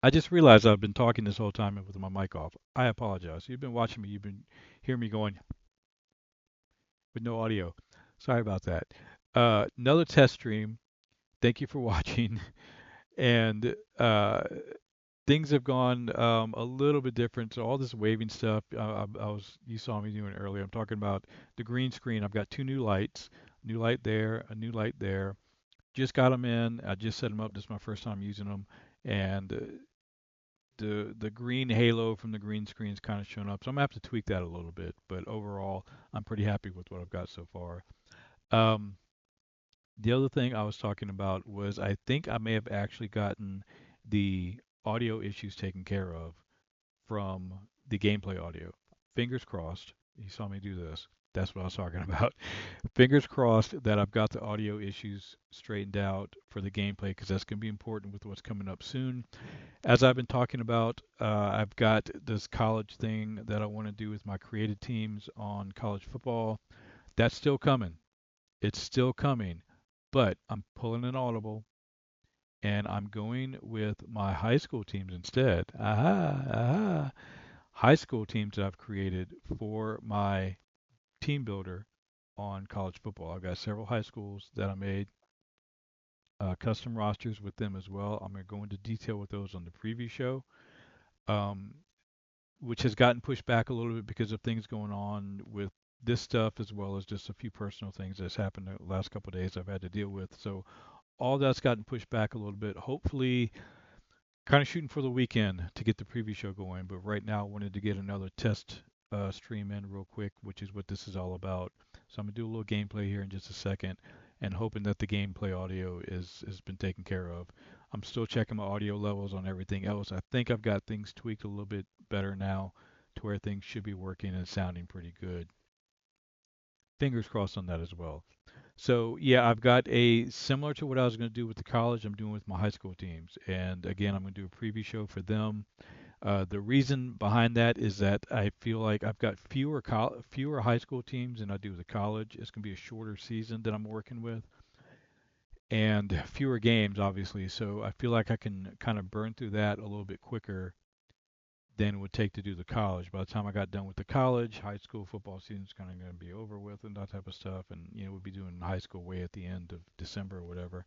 I just realized I've been talking this whole time with my mic off. I apologize. You've been watching me. You've been hearing me going with no audio. Sorry about that. Another test stream. Thank you for watching. And things have gone a little bit different. So all this waving stuff, you saw me doing earlier. I'm talking about the green screen. I've got two new lights, new light there, a new light there. Just got them in. I just set them up. This is my first time using them, and the green halo from the green screen is kind of showing up. So I'm gonna have to tweak that a little bit. But overall, I'm pretty happy with what I've got so far. Um, the other thing I was talking about was I think I may have actually gotten the audio issues taken care of from the gameplay audio. Fingers crossed. You saw me do this. That's what I was talking about. Fingers crossed that I've got the audio issues straightened out for the gameplay because that's going to be important with what's coming up soon. As I've been talking about, I've got this college thing that I want to do with my created teams on college football. That's still coming. It's still coming, but I'm pulling an audible and I'm going with my high school teams instead. Aha, aha. High school teams that I've created for my team builder on college football. I've got several high schools that I made custom rosters with them as well. I'm going to go into detail with those on the preview show, um, which has gotten pushed back a little bit because of things going on with this stuff as well as just a few personal things that's happened the last couple of days I've had to deal with. So all that's gotten pushed back a little bit. Hopefully, kind of shooting for the weekend to get the preview show going. But right now, I wanted to get another test stream in real quick, which is what this is all about. So I'm gonna do a little gameplay here in just a second, and hoping that the gameplay audio is has been taken care of. I'm still checking my audio levels on everything else. I think I've got things tweaked a little bit better now, to where things should be working and sounding pretty good. Fingers crossed on that as well. So yeah, I've got a similar to what I was going to do with the college. I'm doing with my high school teams, and again, I'm going to do a preview show for them. The reason behind that is that I feel like I've got fewer high school teams than I do with the college. It's going to be a shorter season that I'm working with, and fewer games, obviously. So I feel like I can kind of burn through that a little bit quicker than it would take to do the college. By the time I got done with the college, high school football season's kind of going to be over with and that type of stuff. And we'd be doing high school way at the end of December or whatever.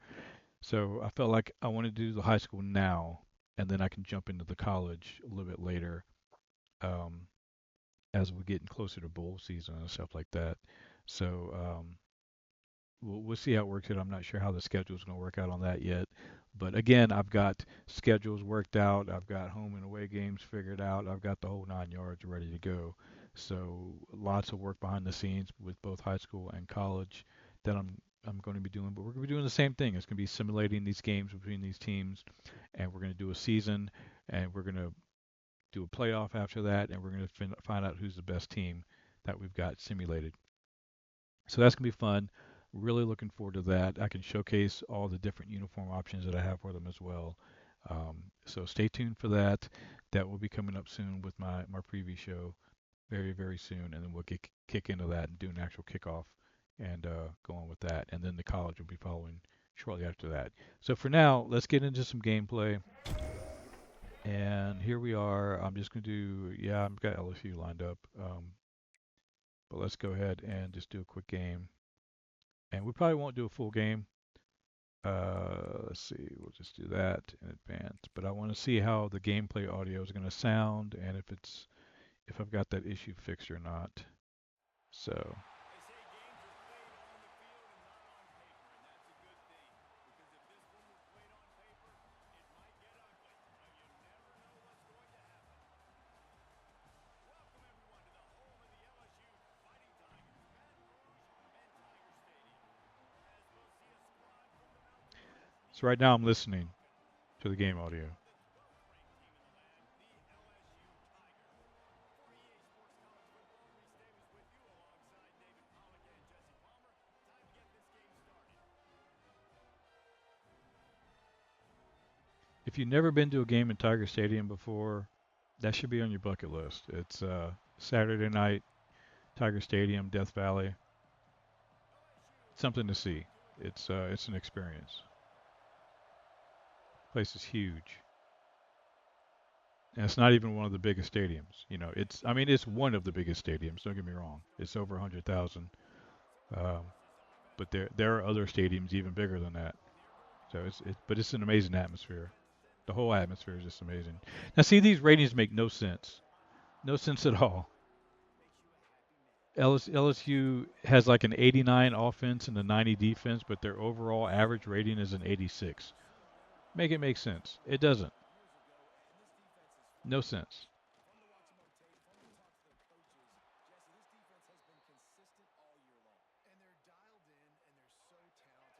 So I felt like I wanted to do the high school now, and then I can jump into the college a little bit later, um, as we're getting closer to bowl season and stuff like that. So we'll see how it works out. I'm not sure how the schedule is going to work out on that yet. But again, I've got schedules worked out. I've got home and away games figured out. I've got the whole 9 yards ready to go. So lots of work behind the scenes with both high school and college that I'm going to be doing. But we're going to be doing the same thing. It's going to be simulating these games between these teams, and we're going to do a season, and we're going to do a playoff after that, and we're going to find out who's the best team that we've got simulated. So that's going to be fun. Really looking forward to that. I can showcase all the different uniform options that I have for them as well. So stay tuned for that. That will be coming up soon with my preview show very, very soon. And then we'll kick into that and do an actual kickoff and go on with that. And then the college will be following shortly after that. So for now, let's get into some gameplay. And here we are. I'm just going to do, yeah, I've got LSU lined up. But let's go ahead and just do a quick game. And we probably won't do a full game. Let's see, we'll just do that in advance. But I want to see how the gameplay audio is going to sound and if I've got that issue fixed or not. So so right now I'm listening to the game audio. If you've never been to a game in Tiger Stadium before, that should be on your bucket list. It's Saturday night, Tiger Stadium, Death Valley. Something to see. It's an experience. Place is huge. And it's not even one of the biggest stadiums. You know, it's I mean it's one of the biggest stadiums. Don't get me wrong. It's over 100,000. Um, but there are other stadiums even bigger than that. So but it's an amazing atmosphere. The whole atmosphere is just amazing. Now see, these ratings make no sense. No sense at all. LSU has like an 89 offense and a 90 defense, but their overall average rating is an 86. Make it make sense. It doesn't. No sense.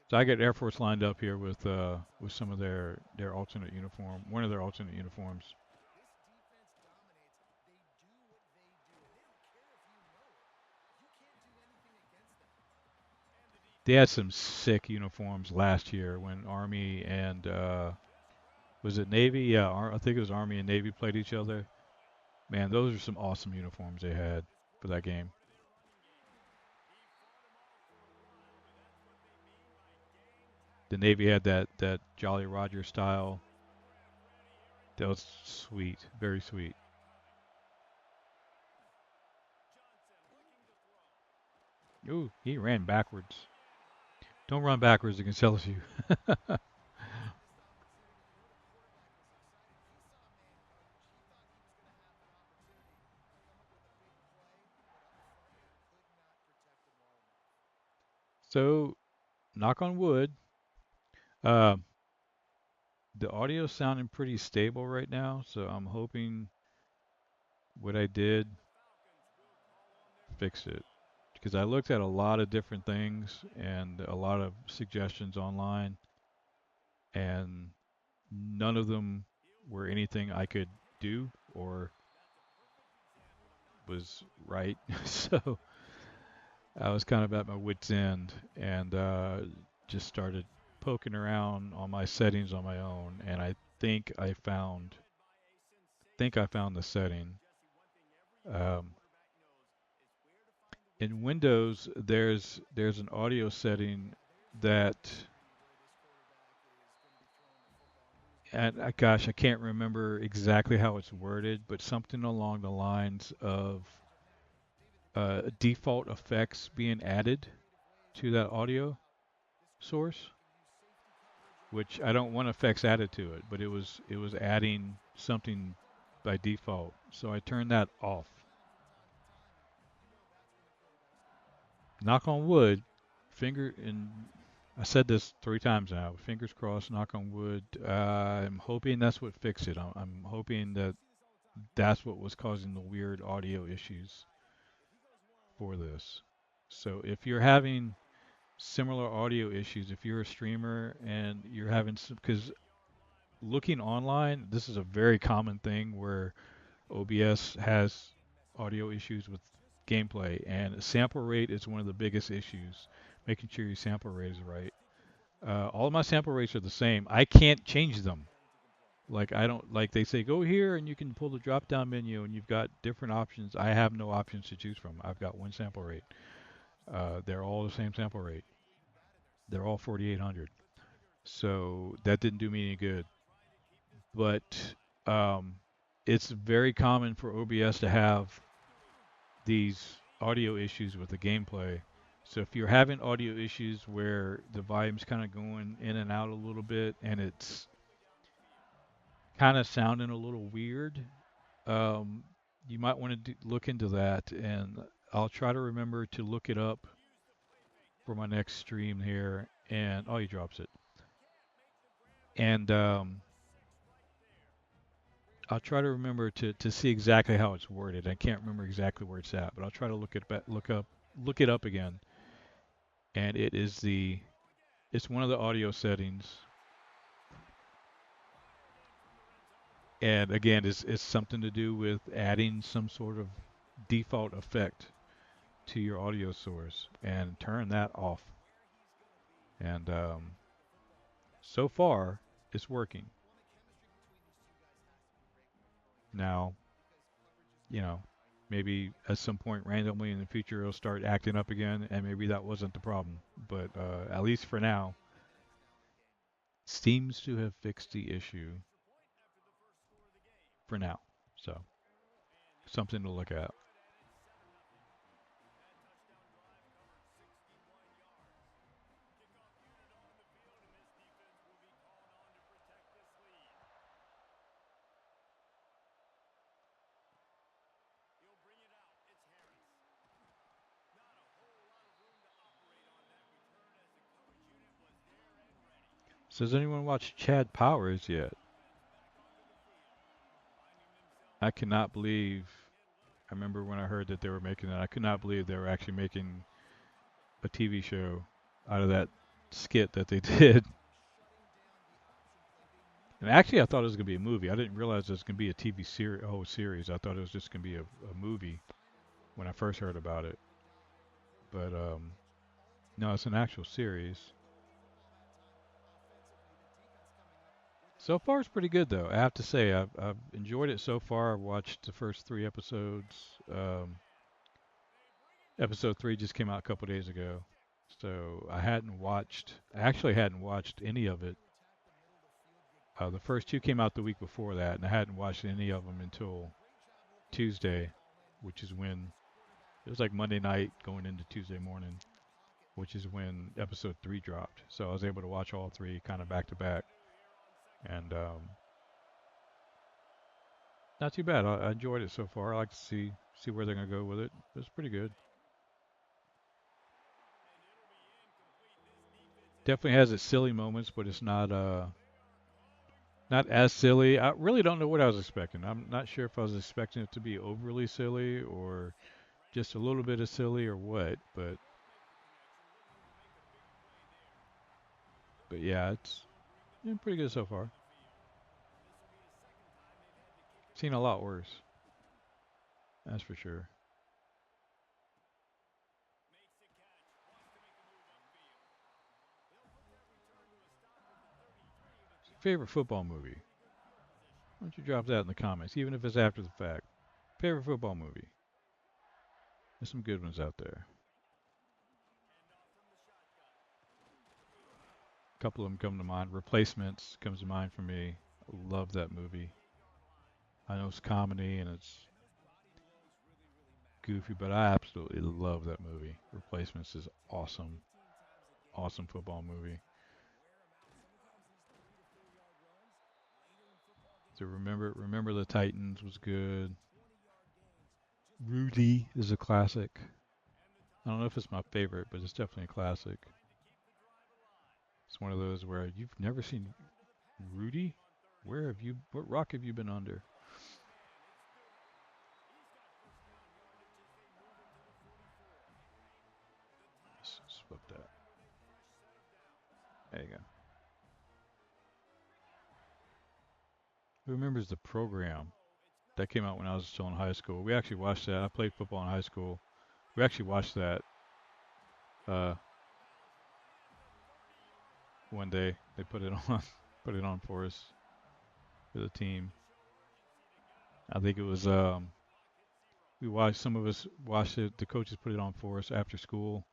So I got Air Force lined up here with some of their alternate uniform, one of their alternate uniforms. They had some sick uniforms last year when Army and was it Navy? Yeah, I think it was Army and Navy played each other. Man, those are some awesome uniforms they had for that game. The Navy had that Jolly Roger style. That was sweet, very sweet. Ooh, he ran backwards. Don't run backwards against LSU. So, knock on wood, uh, the audio's sounding pretty stable right now. So I'm hoping what I did fixed it because I looked at a lot of different things and a lot of suggestions online, and none of them were anything I could do or was right. So I was kind of at my wit's end and just started poking around on my settings on my own, and I think I found the setting. Um, in Windows, there's an audio setting that, and gosh, I can't remember exactly how it's worded, but something along the lines of default effects being added to that audio source, which I don't want effects added to it, but it was adding something by default. So I turned that off. Knock on wood, finger and I said this 3 times now. Fingers crossed. Knock on wood. I'm hoping that's what fixed it. I'm hoping that that's what was causing the weird audio issues for this. So if you're having similar audio issues, if you're a streamer and you're having some, because looking online, this is a very common thing where OBS has audio issues with gameplay, and sample rate is one of the biggest issues. Making sure your sample rate is right. All of my sample rates are the same. I can't change them. Like I don't like they say go here and you can pull the drop down menu and you've got different options. I have no options to choose from. I've got one sample rate. They're all the same sample rate. They're all 4800. So that didn't do me any good. But um, it's very common for OBS to have these audio issues with the gameplay. So if you're having audio issues where the volume's kind of going in and out a little bit and it's kind of sounding a little weird, um, you might want to look into that. And I'll try to remember to look it up for my next stream here. And oh, he drops it. And I'll try to remember to see exactly how it's worded. I can't remember exactly where it's at, but I'll try to look it up again. And it's one of the audio settings. And again, it's something to do with adding some sort of default effect to your audio source and turn that off. And so far, it's working. Now, you know, maybe at some point randomly in the future it'll start acting up again, and maybe that wasn't the problem. But at least for now, seems to have fixed the issue for now. So something to look at. So does anyone watch Chad Powers yet? I cannot believe. I remember when I heard that they were making that. I could not believe they were actually making a TV show out of that skit that they did. And actually, I thought it was going to be a movie. I didn't realize it was going to be a TV series, whole series. I thought it was just going to be a movie when I first heard about it. But no, it's an actual series. So far, it's pretty good, though. I have to say, I've enjoyed it so far. I've watched the first 3 episodes. Episode 3 just came out a couple days ago. So I actually hadn't watched any of it. The first 2 came out the week before that, and I hadn't watched any of them until Tuesday, which is when it was like Monday night going into Tuesday morning, which is when episode 3 dropped. So I was able to watch all 3 kind of back to back, and not too bad. I enjoyed it so far. I like to see where they're gonna go with it. It's pretty good. Definitely has its silly moments, but it's not as silly. I really don't know what I was expecting. I'm not sure if I was expecting it to be overly silly or just a little bit of silly or what. But yeah, it's pretty good so far. Seen a lot worse, that's for sure. Favorite football movie? Why don't you drop that in the comments, even if it's after the fact. Favorite football movie? There's some good ones out there. A couple of them come to mind. Replacements comes to mind for me. Love that movie. I know it's comedy and it's goofy, but I absolutely love that movie. Replacements is awesome. Awesome football movie. So remember the Titans was good. Rudy is a classic. I don't know if it's my favorite, but it's definitely a classic. It's one of those where you've never seen Rudy. What rock have you been under? Let's flip that. There you go. Who remembers the program that came out when I was still in high school? We actually watched that. I played football in high school. We actually watched that uh, one day. They put it on, put it on for us for the team. I think it was we watched. Some of us watched it. The coaches put it on for us after school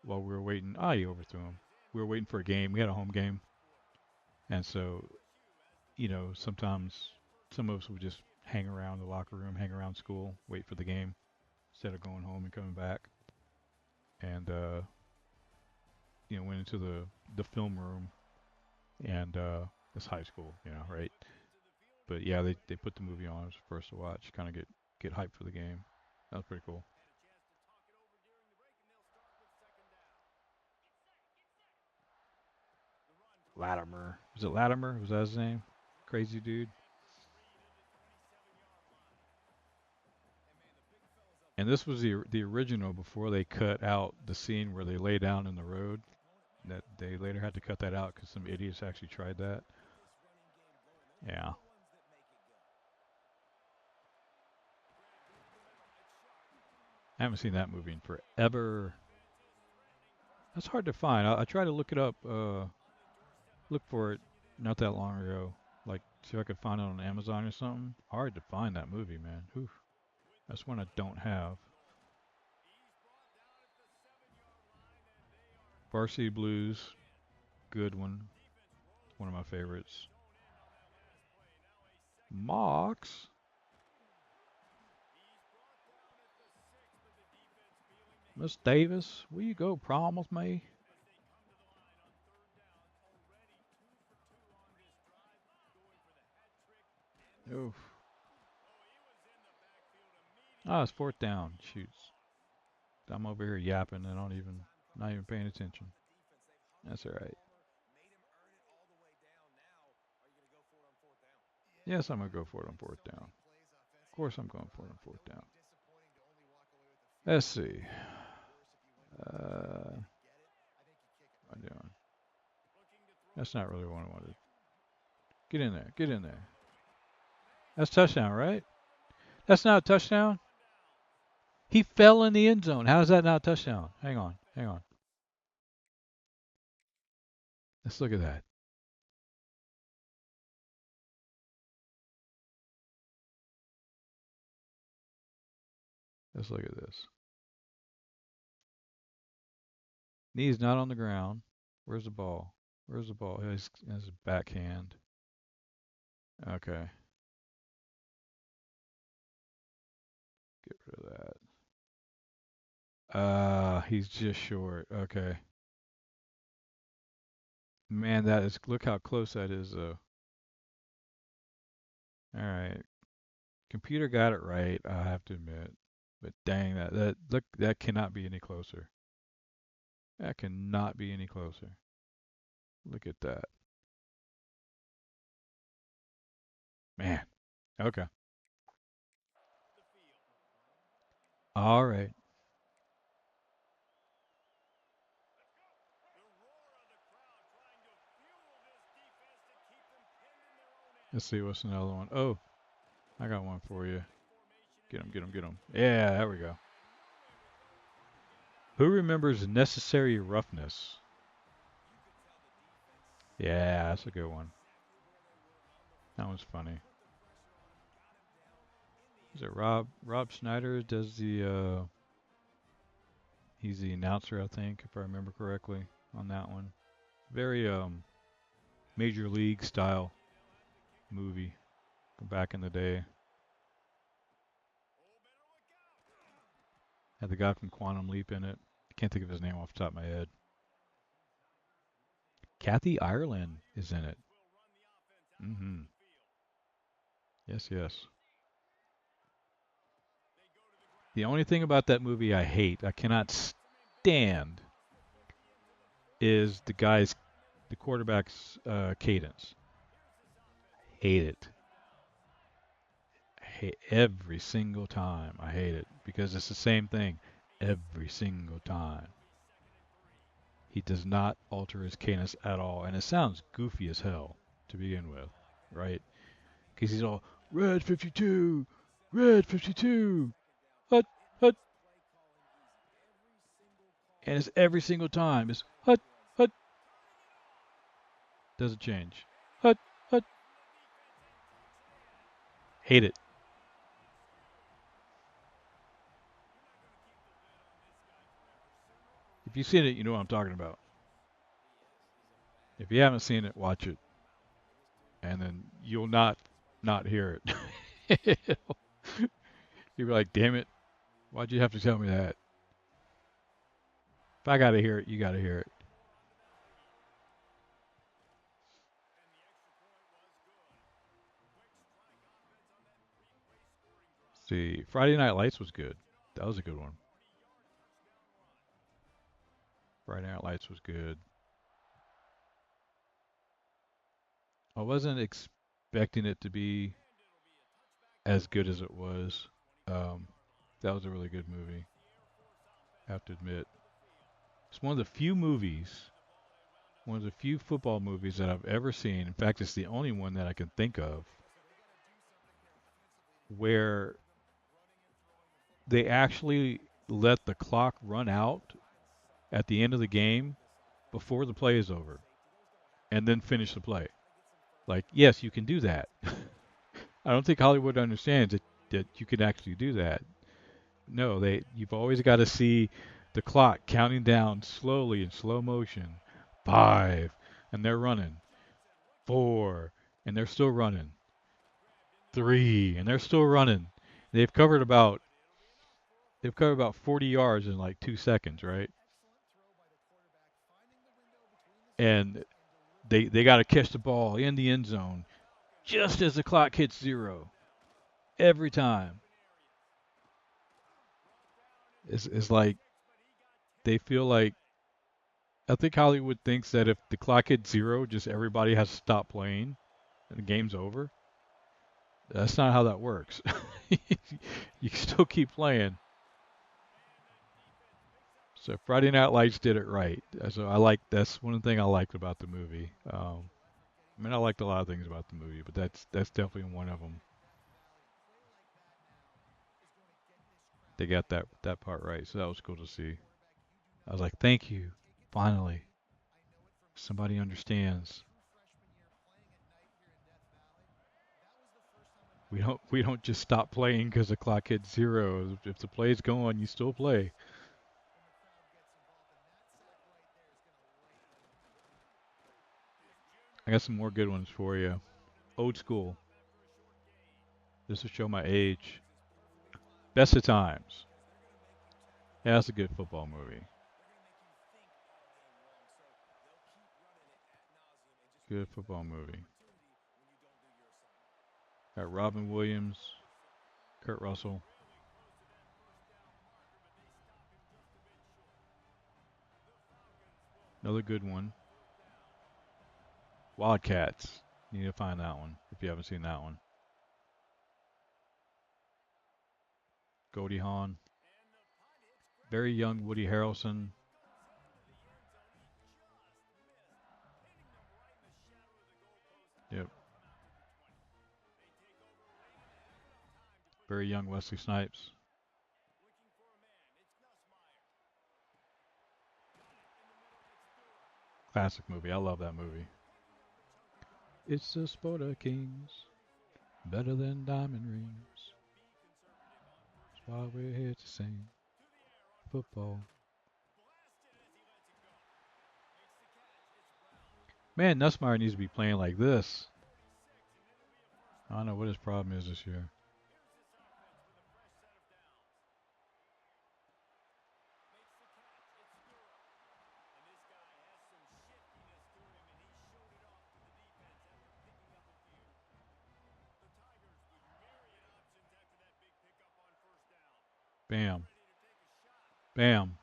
while we were waiting. He overthrew him. We were waiting for a game. We had a home game, and so sometimes some of us would just hang around the locker room, hang around school, wait for the game instead of going home and coming back. And went into the film room, and it's high school, right? But yeah, they put the movie on for us to watch, kind of get hyped for the game. That was pretty cool. Latimer, was it Latimer? Was that his name? Crazy dude. And this was the original before they cut out the scene where they lay down in the road. That they later had to cut that out because some idiots actually tried that. Yeah, I haven't seen that movie in forever. That's hard to find. I tried to look it up, look for it not that long ago. Like, see if I could find it on Amazon or something. Hard to find that movie, man. Whew. That's one I don't have. Varsity Blues, good one. One of my favorites. Mox. Miss Davis, will you go prom with me? Oof. Ah, it's fourth down. Shoots. I'm over here yapping and not even paying attention. That's all right. Yes, I'm gonna go for it on fourth down. Of course, I'm going for it on fourth down. Let's see. What am I doing? That's not really what I wanted. Get in there. Get in there. That's touchdown, right? That's not a touchdown. He fell in the end zone. How is that not a touchdown? Hang on. Hang on. Let's look at that. Let's look at this. Knee's not on the ground. Where's the ball? Where's the ball? His backhand. Okay. Get rid of that. He's just short. Okay. Man, that is. Look how close that is, though. All right. Computer got it right. I have to admit. But dang, that look that cannot be any closer. That cannot be any closer. Look at that. Man. Okay. All right. Let's see what's another one. Oh, I got one for you. Get him, get him, get him. Yeah, there we go. Who remembers Necessary Roughness? Yeah, that's a good one. That one's funny. Is it Rob Schneider does he's the announcer, I think, if I remember correctly, on that one. Very major league style movie from back in the day. Had the guy from Quantum Leap in it. Can't think of his name off the top of my head. Kathy Ireland is in it. Mm-hmm. Yes, yes. The only thing about that movie I hate, I cannot stand, is the quarterback's cadence. Hate it. Hate every single time. I hate it because it's the same thing every single time. He does not alter his cadence at all, and it sounds goofy as hell to begin with, right? Because he's all red 52, red 52, hut hut, and it's every single time. It's hut hut, doesn't change. Hut hut, hate it. If you've seen it, you know what I'm talking about. If you haven't seen it, watch it, and then you'll not hear it. You'll be like, damn it, why'd you have to tell me that? If I gotta hear it, you gotta hear it. See, Friday Night Lights was good. That was a good one. Friday Night Lights was good. I wasn't expecting it to be as good as it was. Um, that was a really good movie. I have to admit, it's one of the few football movies that I've ever seen. In fact, it's the only one that I can think of where they actually let the clock run out at the end of the game before the play is over and then finish the play. Like, yes, you can do that. I don't think Hollywood understands that you can actually do that. No, you've always got to see the clock counting down slowly in slow motion. 5, and they're running. 4, and they're still running. 3, and they're still running. They've covered about they've covered about 40 yards in like 2 seconds, right? And they got to catch the ball in the end zone just as the clock hits zero every time. It's like they feel like I think Hollywood thinks that if the clock hits zero, just everybody has to stop playing and the game's over. That's not how that works. You can still keep playing. So Friday Night Lights did it right. So I like that's one thing I liked about the movie. I mean, I liked a lot of things about the movie, but that's definitely one of them. They got that part right, so that was cool to see. I was like, thank you, finally, somebody understands. We don't just stop playing because the clock hits zero. If the play's going, you still play. I got some more good ones for you. Old school. This will show my age. Best of Times. Yeah, that's a good football movie. Good football movie. Got Robin Williams, Kurt Russell. Another good one. Wildcats. You need to find that one if you haven't seen that one. Goldie Hawn. Very young Woody Harrelson. Yep. Very young Wesley Snipes. Classic movie. I love that movie. It's the sport of kings. Better than diamond rings. That's why we're here to sing football. Man, Nussmeyer needs to be playing like this. I don't know what his problem is this year. Bam. Bam.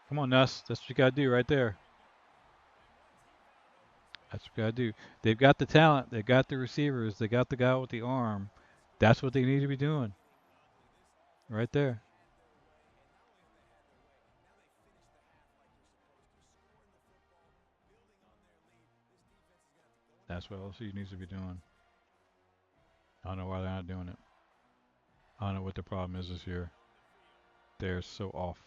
Come on, Nuss. That's what you got to do right there. That's what you got to do. They've got the talent. They've got the receivers. They got the guy with the arm. That's what they need to be doing right there. That's what LSU needs to be doing. I don't know why they're not doing it. I don't know what the problem is this year. They're so off.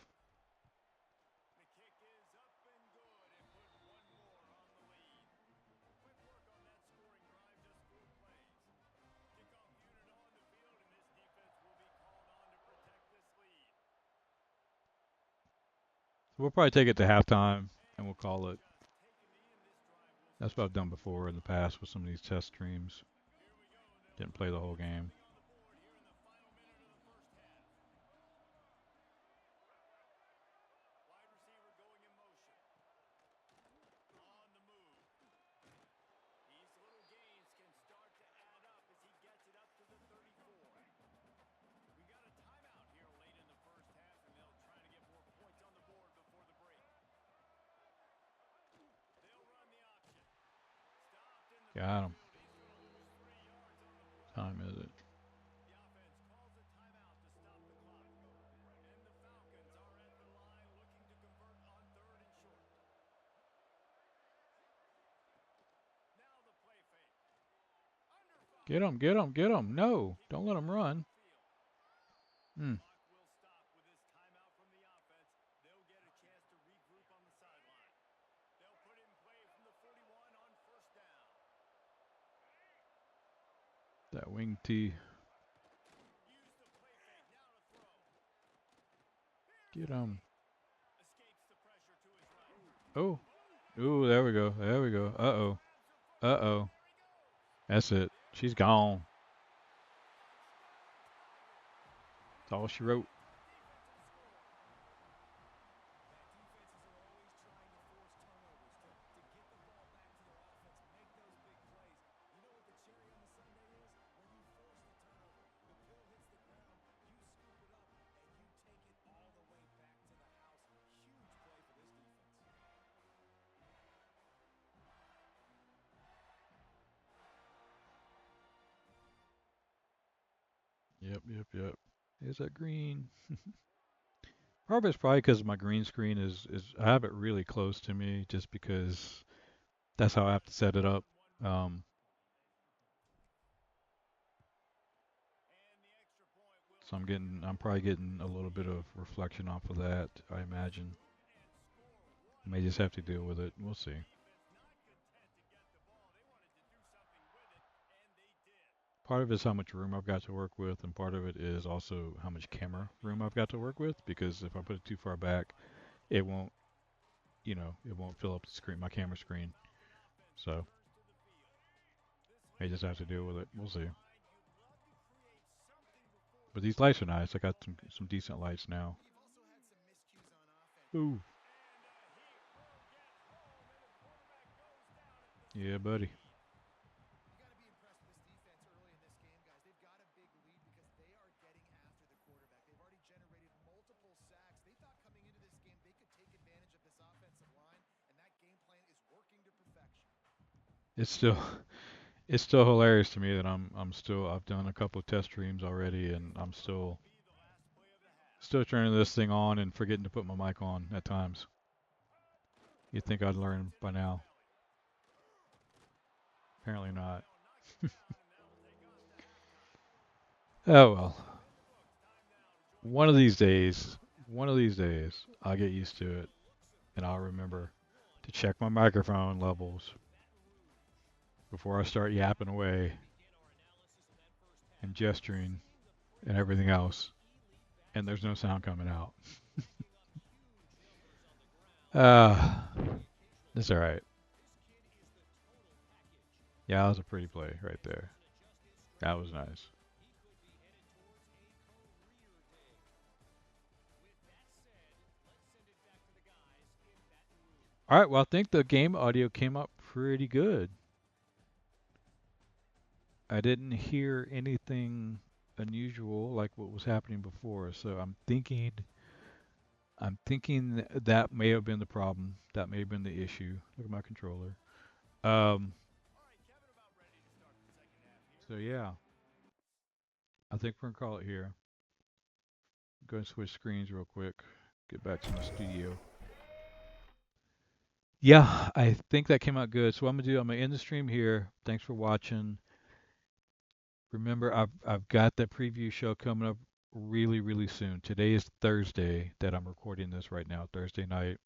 So we'll probably take it to halftime and we'll call it. That's what I've done before in the past with some of these test streams. Didn't play the whole game. Got him. Time is it? Get him, get him, get him. No, don't let him run. Hmm. That wing T. Get him. Oh. Ooh, there we go. There we go. Uh-oh. Uh-oh. That's it. She's gone. That's all she wrote. Yep, yep, yep. Is that green? Part of it's probably because my green screen is I have it really close to me just because that's how I have to set it up. Um, so I'm probably getting a little bit of reflection off of that, I imagine. I may just have to deal with it. We'll see. Part of it is how much room I've got to work with, and part of it is also how much camera room I've got to work with. Because if I put it too far back, it won't, it won't fill up the screen, my camera screen. So I just have to deal with it. We'll see. But these lights are nice. I got some decent lights now. Ooh, yeah, buddy. It's still it's still hilarious to me that I've done a couple of test streams already, and I'm still turning this thing on and forgetting to put my mic on at times. You'd think I'd learn by now. Apparently not. Oh well. One of these days, one of these days, I'll get used to it, and I'll remember to check my microphone levels before I start yapping away and gesturing and everything else, and there's no sound coming out. Uh, it's all right. Yeah, that was a pretty play right there. That was nice. All right, well, I think the game audio came up pretty good. I didn't hear anything unusual like what was happening before, so I'm thinking that may have been the problem. That may have been the issue. Look at my controller. Um, so yeah, I think we're gonna call it here. Go and switch screens real quick. Get back to my studio. Yeah, I think that came out good. So what I'm gonna do, I'm gonna end the stream here. Thanks for watching. Remember, I've got that preview show coming up really, really soon. Today is Thursday that I'm recording this right now, Thursday night.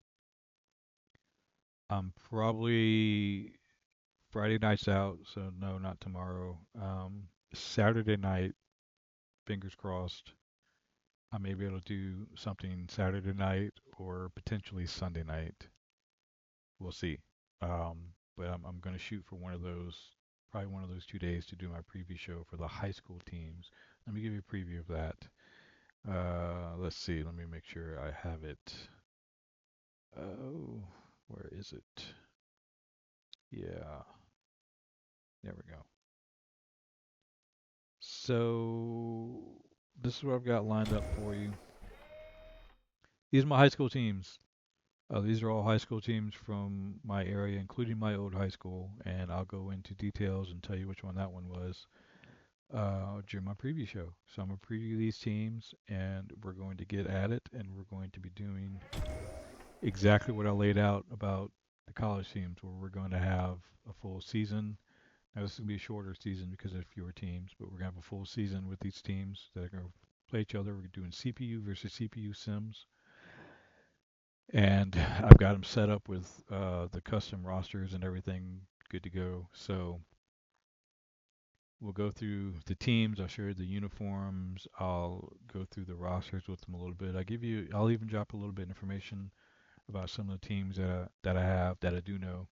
I'm probably Friday night's out, so no, not tomorrow. Saturday night, fingers crossed, I may be able to do something Saturday night or potentially Sunday night. We'll see. But I'm going to shoot for one of those, probably one of those 2 days to do my preview show for the high school teams. Let me give you a preview of that. Let's see. Let me make sure I have it. Oh, where is it? Yeah, there we go. So this is what I've got lined up for you. These are my high school teams. These are all high school teams from my area, including my old high school, and I'll go into details and tell you which one that one was during my preview show. So I'm going to preview these teams, and we're going to get at it, and we're going to be doing exactly what I laid out about the college teams, where we're going to have a full season. Now, this is going to be a shorter season because there are fewer teams, but we're going to have a full season with these teams that are going to play each other. We're doing CPU versus CPU sims, and I've got them set up with the custom rosters and everything good to go. So we'll go through the teams. I'll show you the uniforms. I'll go through the rosters with them a little bit. I'll even drop a little bit of information about some of the teams that I have that I do know.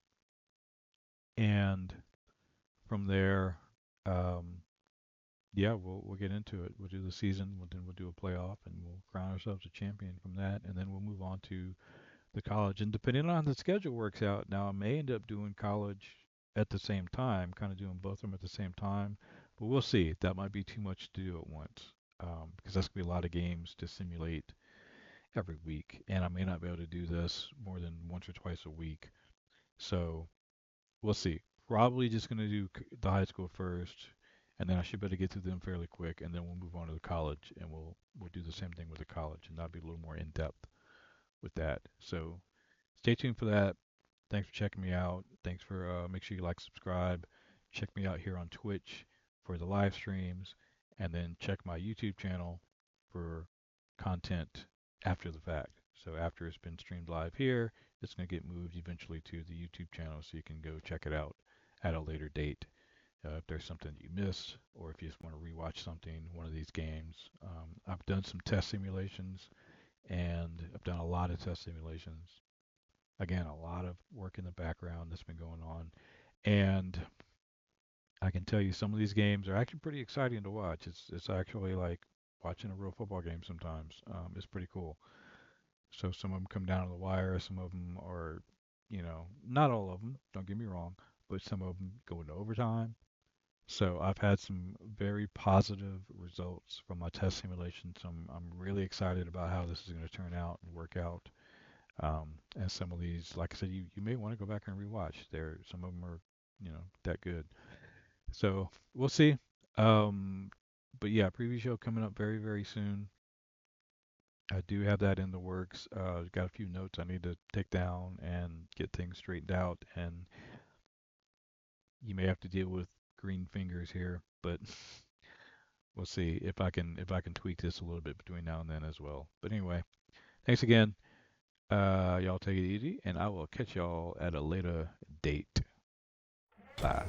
And from there, um, Yeah, we'll get into it. We'll do the season, then we'll do a playoff, and we'll crown ourselves a champion from that, and then we'll move on to the college. And depending on how the schedule works out, now I may end up doing college at the same time, kind of doing both of them at the same time, but we'll see. That might be too much to do at once, because that's gonna be a lot of games to simulate every week, and I may not be able to do this more than once or twice a week. So we'll see. Probably just gonna do the high school first, and then I should be able to get through them fairly quick, and then we'll move on to the college, and we'll do the same thing with the college, and that'll be a little more in depth with that. So stay tuned for that. Thanks for checking me out. Thanks for make sure you like, subscribe. Check me out here on Twitch for the live streams, and then check my YouTube channel for content after the fact. So after it's been streamed live here, it's going to get moved eventually to the YouTube channel, so you can go check it out at a later date. If there's something that you missed, or if you just want to rewatch something, one of these games. I've done some test simulations, and I've done a lot of test simulations. Again, a lot of work in the background that's been going on. And I can tell you some of these games are actually pretty exciting to watch. It's actually like watching a real football game sometimes. It's pretty cool. So some of them come down to the wire. Some of them are, not all of them, don't get me wrong, but some of them go into overtime. So I've had some very positive results from my test simulations. I'm really excited about how this is going to turn out and work out. And some of these, like I said, you may want to go back and rewatch. Some of them are, that good. So we'll see. Um, but yeah, preview show coming up very, very soon. I do have that in the works. Got a few notes I need to take down and get things straightened out. And you may have to deal with green fingers here, but we'll see if I can tweak this a little bit between now and then as well. But anyway, thanks again. Y'all take it easy, and I will catch y'all at a later date. Bye.